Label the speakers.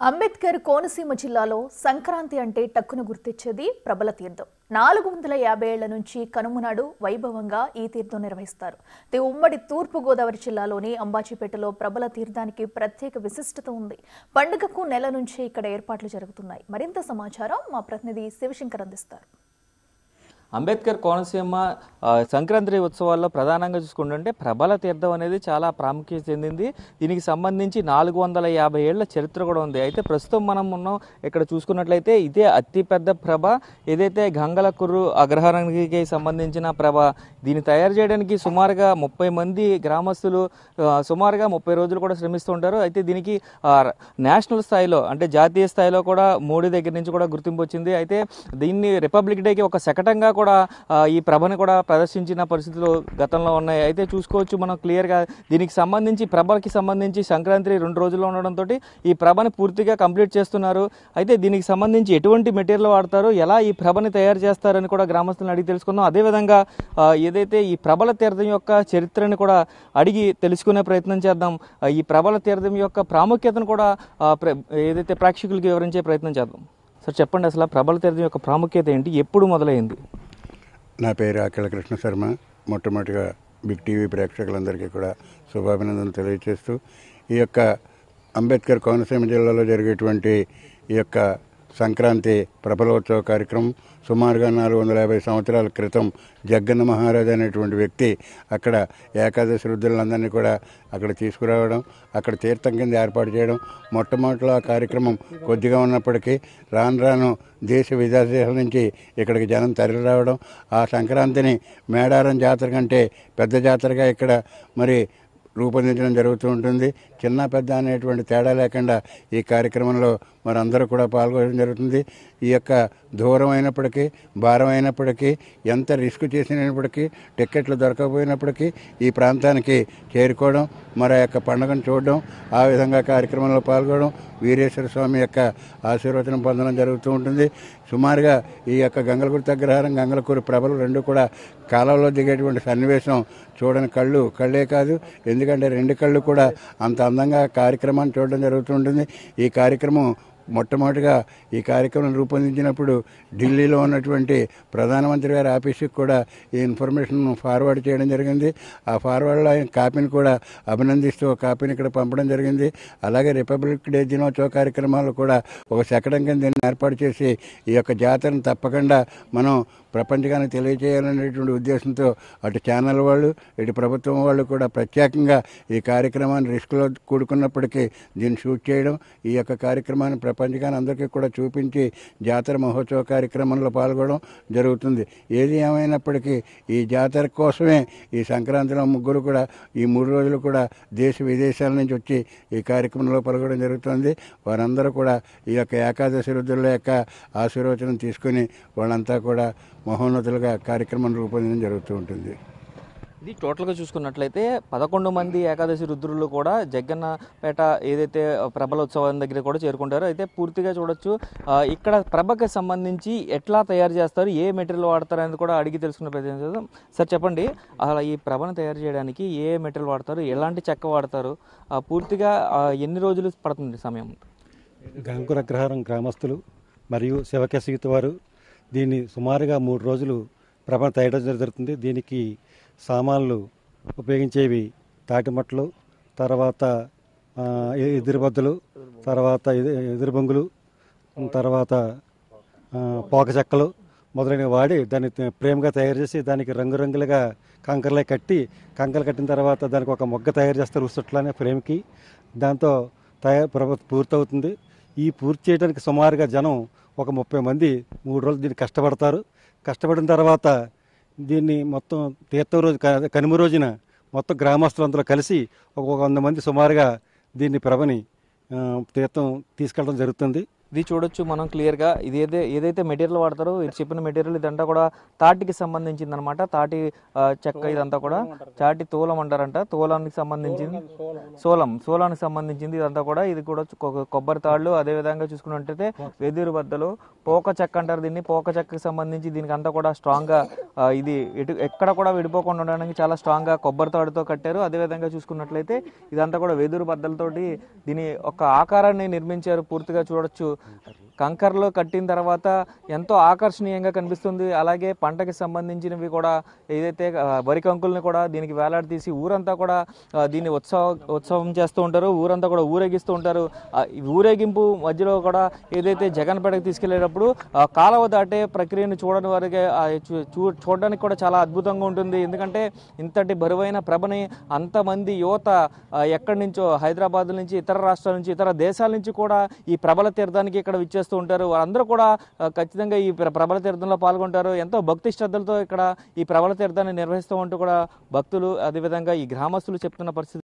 Speaker 1: అంబేద్కర్ కోనసీమ జిల్లాలో సంక్రాంతి అంటే టక్కున గుర్తొచ్చేది ప్రబల తీర్థం. 450 ఏళ్ల నుంచి కనుమనాడు వైభవంగా ఈ తీర్థం నిర్వహిస్తారు. ఉమ్మడి తూర్పు గోదావరి జిల్లాలోని అంబాజీపేటలో ప్రబల తీర్థానికి ప్రత్యేక విశిష్టత ఉంది. పండుగకు నెల నుంచి ఇక్కడ ఏర్పాట్లు జరుగుతున్నాయి. మరింత సమాచారం మా ప్రతినిధి శివశంకర్ అందిస్తారు.
Speaker 2: అంబేద్కర్ కోనసీమ సంక్రాంతి ఉత్సవాల్లో ప్రధానంగా చూసుకుంటుంటే ప్రబల తీర్థం అనేది చాలా ప్రాముఖ్యత చెందింది. దీనికి సంబంధించి 450 ఏళ్ల చరిత్ర కూడా ఉంది. అయితే ప్రస్తుతం మనం ఉన్నాం ఇక్కడ చూసుకున్నట్లయితే ఇదే అతిపెద్ద ప్రభ, ఏదైతే గంగల కుర్రు అగ్రహారానికి సంబంధించిన ప్రభ. దీన్ని తయారు చేయడానికి సుమారుగా 30 మంది గ్రామస్తులు సుమారుగా 30 రోజులు కూడా శ్రమిస్తుంటారు. అయితే దీనికి నేషనల్ స్థాయిలో అంటే జాతీయ స్థాయిలో కూడా మోడీ దగ్గర నుంచి కూడా గుర్తింపు వచ్చింది. అయితే దీన్ని రిపబ్లిక్ డేకి ఒక శకటంగా కూడా ఈ ప్రభని కూడా ప్రదర్శించిన పరిస్థితులు గతంలో ఉన్నాయి. అయితే చూసుకోవచ్చు మనం క్లియర్గా దీనికి సంబంధించి ప్రభకి సంబంధించి సంక్రాంతి 2 రోజుల్లో ఉండడంతో ఈ ప్రభని పూర్తిగా కంప్లీట్ చేస్తున్నారు. అయితే దీనికి సంబంధించి ఎటువంటి మెటీరియల్ వాడతారు, ఎలా ఈ ప్రభని తయారు చేస్తారని కూడా గ్రామస్తులను అడిగి తెలుసుకుందాం. అదేవిధంగా ఏదైతే ఈ ప్రబల తీర్థం యొక్క చరిత్రని కూడా అడిగి తెలుసుకునే ప్రయత్నం చేద్దాం. ఈ ప్రబల తీర్థం యొక్క ప్రాముఖ్యతను కూడా ఏదైతే ప్రేక్షకులకి వివరించే ప్రయత్నం చేద్దాం. సార్ చెప్పండి, అసలు ప్రబల తీర్థం యొక్క ప్రాముఖ్యత ఏంటి, ఎప్పుడు మొదలైంది?
Speaker 3: నా పేరు అఖిల కృష్ణ శర్మ. మొట్టమొదటిగా బిగ్ టీవీ ప్రేక్షకులందరికీ కూడా శుభాభినందనలు తెలియజేస్తూ ఈ యొక్క అంబేద్కర్ కోనసీమ జిల్లాలో జరిగేటువంటి ఈ యొక్క సంక్రాంతి ప్రబలోత్సవ కార్యక్రమం సుమారుగా 450 సంవత్సరాల క్రితం జగ్గన్న మహారాజు అనేటువంటి వ్యక్తి అక్కడ ఏకాదశి రుద్రులందరినీ కూడా అక్కడ తీసుకురావడం, అక్కడ తీర్థం కింద ఏర్పాటు చేయడం. మొట్టమొదటిలో ఆ కార్యక్రమం కొద్దిగా ఉన్నప్పటికీ రాను రాను దేశ విదేశాల నుంచి ఇక్కడికి జనం తరలి రావడం, ఆ సంక్రాంతిని మేడారం జాతర కంటే పెద్ద జాతరగా ఇక్కడ మరి రూపొందించడం జరుగుతూ ఉంటుంది. చిన్న పెద్ద అనేటువంటి తేడా లేకుండా ఈ కార్యక్రమంలో మరి అందరూ కూడా పాల్గొనడం జరుగుతుంది. ఈ యొక్క దూరం అయినప్పటికీ, భారం అయినప్పటికీ, ఎంత రిస్క్ చేసినప్పటికీ, టిక్కెట్లు దొరకకపోయినప్పటికీ ఈ ప్రాంతానికి చేరుకోవడం, మరి ఆ యొక్క పండుగను చూడడం, ఆ విధంగా కార్యక్రమంలో పాల్గొనడం, వీరేశ్వర స్వామి యొక్క ఆశీర్వచనం పొందడం జరుగుతూ ఉంటుంది. సుమారుగా ఈ యొక్క గంగలకుర్తి అగ్రహారం, గంగలకూరు ప్రభలు రెండు కూడా కాలంలో దిగేటువంటి సన్నివేశం చూడని కళ్ళే కాదు, ఎందుకంటే 2 కళ్ళు కూడా అంత అందంగా కార్యక్రమాన్ని చూడడం జరుగుతుంటుంది. ఈ కార్యక్రమం మొట్టమొదటిగా ఈ కార్యక్రమం రూపొందించినప్పుడు ఢిల్లీలో ఉన్నటువంటి ప్రధానమంత్రి గారి ఆఫీసుకి కూడా ఈ ఇన్ఫర్మేషన్ ఫార్వర్డ్ చేయడం జరిగింది. ఆ ఫార్వర్డ్లో ఆయన కాపీని కూడా అభినందిస్తూ ఒక కాపీని ఇక్కడ పంపడం జరిగింది. అలాగే రిపబ్లిక్ డే దినోత్సవ కార్యక్రమాలు కూడా ఒక శకటం కింద ఏర్పాటు చేసి ఈ యొక్క జాతరను తప్పకుండా మనం ప్రపంచానికి తెలియజేయాలనేటువంటి ఉద్దేశంతో అటు ఛానల్ వాళ్ళు, ఇటు ప్రభుత్వం వాళ్ళు కూడా ప్రత్యేకంగా ఈ కార్యక్రమాన్ని రిస్క్లో కూడుకున్నప్పటికీ దీన్ని షూట్ చేయడం, ఈ యొక్క కార్యక్రమాన్ని ప్రపంచానికి అందరికీ కూడా చూపించి జాతర మహోత్సవ కార్యక్రమంలో పాల్గొనడం జరుగుతుంది. ఏది ఏమైనప్పటికీ ఈ జాతర కోసమే ఈ సంక్రాంతిలో ముగ్గురు కూడా ఈ 3 రోజులు కూడా దేశ విదేశాల నుంచి వచ్చి ఈ కార్యక్రమంలో పాల్గొనడం జరుగుతుంది. వారందరూ కూడా ఈ యొక్క ఏకాదశి రుద్రుల యొక్క ఆశీర్వచనం తీసుకుని వాళ్ళంతా కూడా మహోన్నతులుగా కార్యక్రమం రూపొందించడం జరుగుతూ ఉంటుంది.
Speaker 2: ఇది టోటల్గా చూసుకున్నట్లయితే 11 మంది ఏకాదశి రుద్రులు కూడా జగ్గన్నపేట ఏదైతే ప్రభలోత్సవం దగ్గర కూడా చేరుకుంటారో. అయితే పూర్తిగా చూడొచ్చు ఇక్కడ ప్రభకి సంబంధించి ఎట్లా తయారు చేస్తారు, ఏ మెటీరియల్ వాడతారు అనేది కూడా అడిగి తెలుసుకునే ప్రయత్నం చేద్దాం. సార్ చెప్పండి, అలా ఈ ప్రభను తయారు చేయడానికి ఏ మెటీరియల్ వాడతారు, ఎలాంటి చెక్క వాడతారు, పూర్తిగా ఎన్ని రోజులు పడుతుంది సమయం?
Speaker 4: గంగకుర అగ్రహారం గ్రామస్తులు మరియు శివకేశగిత వారు దీన్ని సుమారుగా 3 రోజులు ప్రభను తయారు జరుగుతుంది. దీనికి సామాన్లు ఉపయోగించేవి తాటిమట్టలు, తర్వాత ఎదురుబద్దలు, తర్వాత ఎదురుబొంగులు, తర్వాత పోక చెక్కలు మొదలైనవి వాడి దాన్ని ప్రేమగా తయారు చేసి దానికి రంగురంగులుగా కంకరలే కంకరలు కట్టిన తర్వాత దానికి ఒక మొగ్గ తయారు చేస్తారు ఉసుట్లనే ఫ్రేమ్కి. దాంతో ప్రభ పూర్తవుతుంది. ఈ పూర్తి చేయడానికి సుమారుగా జనం ఒక 30 మంది 3 రోజులు దీన్ని కష్టపడిన తర్వాత దీన్ని మొత్తం తీర్థం రోజు కనుమ రోజున మొత్తం గ్రామస్తులందరూ కలిసి ఒక 100 మంది సుమారుగా దీన్ని ప్రభని తీర్థం తీసుకెళ్ళడం జరుగుతుంది.
Speaker 2: ఇది చూడొచ్చు మనం క్లియర్గా. ఇది ఏదైతే మెటీరియల్ వాడతారో ఇది చెప్పిన మెటీరియల్ ఇదంతా కూడా తాటికి సంబంధించింది అనమాట. తాటి చెక్క ఇదంతా కూడా తాటి తోలం అంటారంట. తోలానికి సంబంధించింది, సోలానికి సంబంధించింది ఇదంతా కూడా. ఇది కూడా కొబ్బరి తాళ్ళు, అదేవిధంగా చూసుకున్నట్టయితే వెదురు బద్దలు, పోక చెక్క అంటారు దీన్ని. పోక చెక్కకి సంబంధించి దీనికి అంతా కూడా స్ట్రాంగ్గా ఇది ఎక్కడ కూడా విడిపోకుండా ఉండడానికి చాలా స్ట్రాంగ్గా కొబ్బరి తాడుతో కట్టారు. అదేవిధంగా చూసుకున్నట్లయితే ఇదంతా కూడా వెదురు బద్దలతోటి దీని ఒక ఆకారాన్ని నిర్మించారు. పూర్తిగా చూడొచ్చు కంకర్లో కట్టిన తర్వాత ఎంతో ఆకర్షణీయంగా కనిపిస్తుంది. అలాగే పంటకి సంబంధించినవి కూడా ఏదైతే వరి కంకుల్ని కూడా దీనికి వేలాడదీసి ఊరంతా కూడా దీన్ని ఉత్సవం చేస్తూ ఉంటారు. ఊరంతా కూడా ఊరేగిస్తూ ఉంటారు. ఊరేగింపు మధ్యలో కూడా ఏదైతే జగన్పేటకి తీసుకెళ్లేటప్పుడు కాలువ దాటే ప్రక్రియను చూడని వారికి చూడడానికి కూడా చాలా అద్భుతంగా ఉంటుంది. ఎందుకంటే ఇంతటి బరువైన ప్రభని అంతమంది యువత ఎక్కడి నుంచో హైదరాబాద్ నుంచి, ఇతర రాష్ట్రాల నుంచి, ఇతర దేశాల నుంచి కూడా ఈ ప్రభల తీర్థానికి ఇక్కడ విచ్చేస్తూ ఉంటారు. వారందరూ కూడా ఖచ్చితంగా ఈ ప్రభల తీర్థంలో పాల్గొంటారు. ఎంతో భక్తి శ్రద్ధలతో ఇక్కడ ఈ ప్రభల తీర్థాన్ని నిర్వహిస్తూ ఉంటూ కూడా భక్తులు, అదేవిధంగా ఈ గ్రామస్తులు చెప్తున్న పరిస్థితి.